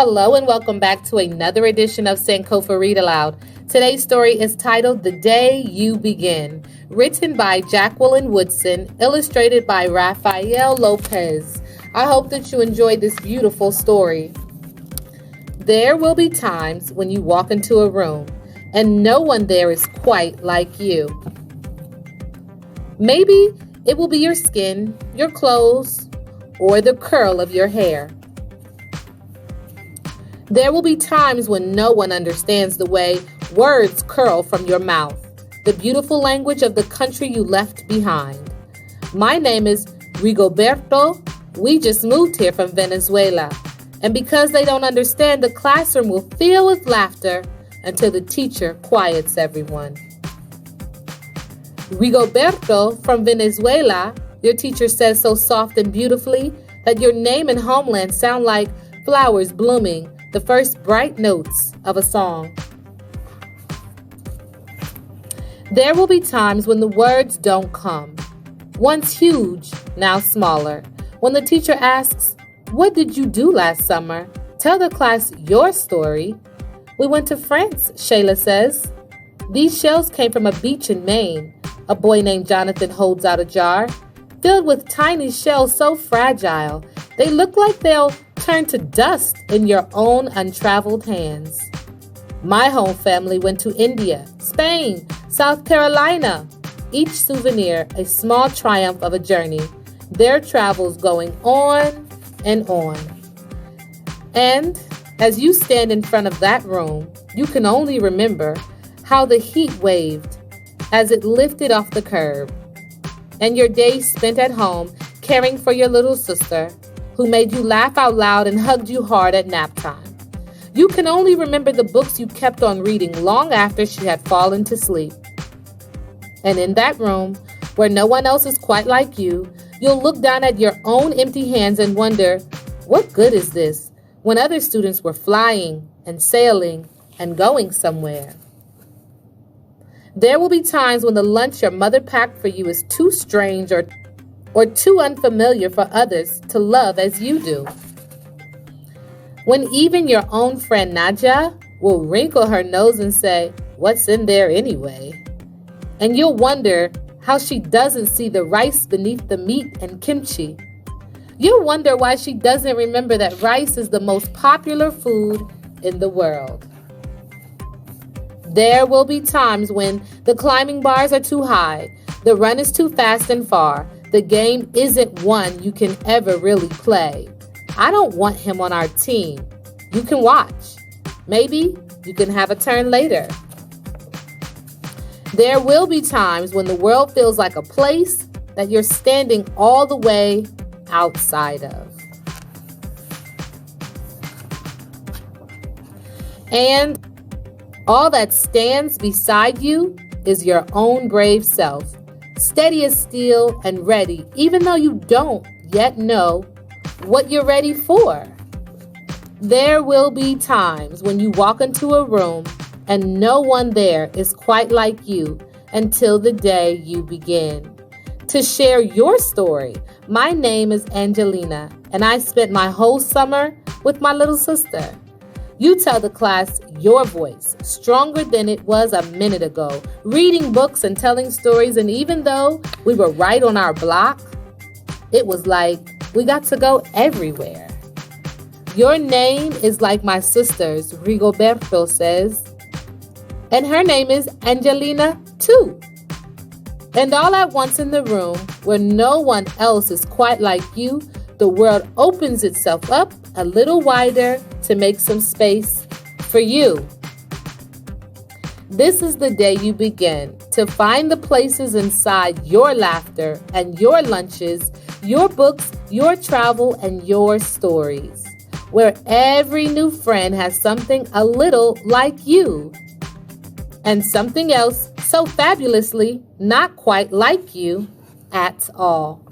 Hello and welcome back to another edition of Sankofa Read Aloud. Today's story is titled The Day You Begin, written by Jacqueline Woodson, illustrated by Rafael Lopez. I hope that you enjoyed this beautiful story. There will be times when you walk into a room and no one there is quite like you. Maybe it will be your skin, your clothes, or the curl of your hair. There will be times when no one understands the way words curl from your mouth, the beautiful language of the country you left behind. My name is Rigoberto. We just moved here from Venezuela. And because they don't understand, the classroom will fill with laughter until the teacher quiets everyone. Rigoberto from Venezuela, your teacher says so soft and beautifully that your name and homeland sound like flowers blooming, the first bright notes of a song. There will be times when the words don't come. Once huge, now smaller. When the teacher asks, "What did you do last summer?" Tell the class your story. "We went to France," Shayla says. "These shells came from a beach in Maine." A boy named Jonathan holds out a jar, filled with tiny shells so fragile, they look like they'll turn to dust in your own untraveled hands. My whole family went to India, Spain, South Carolina. Each souvenir a small triumph of a journey, their travels going on and on. And as you stand in front of that room, you can only remember how the heat waved as it lifted off the curb, and your days spent at home caring for your little sister, who made you laugh out loud and hugged you hard at nap time. You can only remember the books you kept on reading long after she had fallen to sleep. And in that room, where no one else is quite like you, you'll look down at your own empty hands and wonder, what good is this, when other students were flying and sailing and going somewhere? There will be times when the lunch your mother packed for you is too strange or too unfamiliar for others to love as you do. When even your own friend Nadia will wrinkle her nose and say, "What's in there anyway?" And you'll wonder how she doesn't see the rice beneath the meat and kimchi. You'll wonder why she doesn't remember that rice is the most popular food in the world. There will be times when the climbing bars are too high, the run is too fast and far, the game isn't one you can ever really play. I don't want him on our team. You can watch. Maybe you can have a turn later. There will be times when the world feels like a place that you're standing all the way outside of. And all that stands beside you is your own brave self, steady as steel and ready, even though you don't yet know what you're ready for. There will be times when you walk into a room and no one there is quite like you until the day you begin. To share your story, my name is Angelina, and I spent my whole summer with my little sister. You tell the class your voice, stronger than it was a minute ago, reading books and telling stories, and even though we were right on our block, it was like we got to go everywhere. Your name is like my sister's, Rigoberto says, and her name is Angelina too. And all at once in the room, where no one else is quite like you, the world opens itself up a little wider to make some space for you. This is the day you begin to find the places inside your laughter and your lunches, your books, your travel, and your stories, where every new friend has something a little like you, and something else so fabulously not quite like you at all.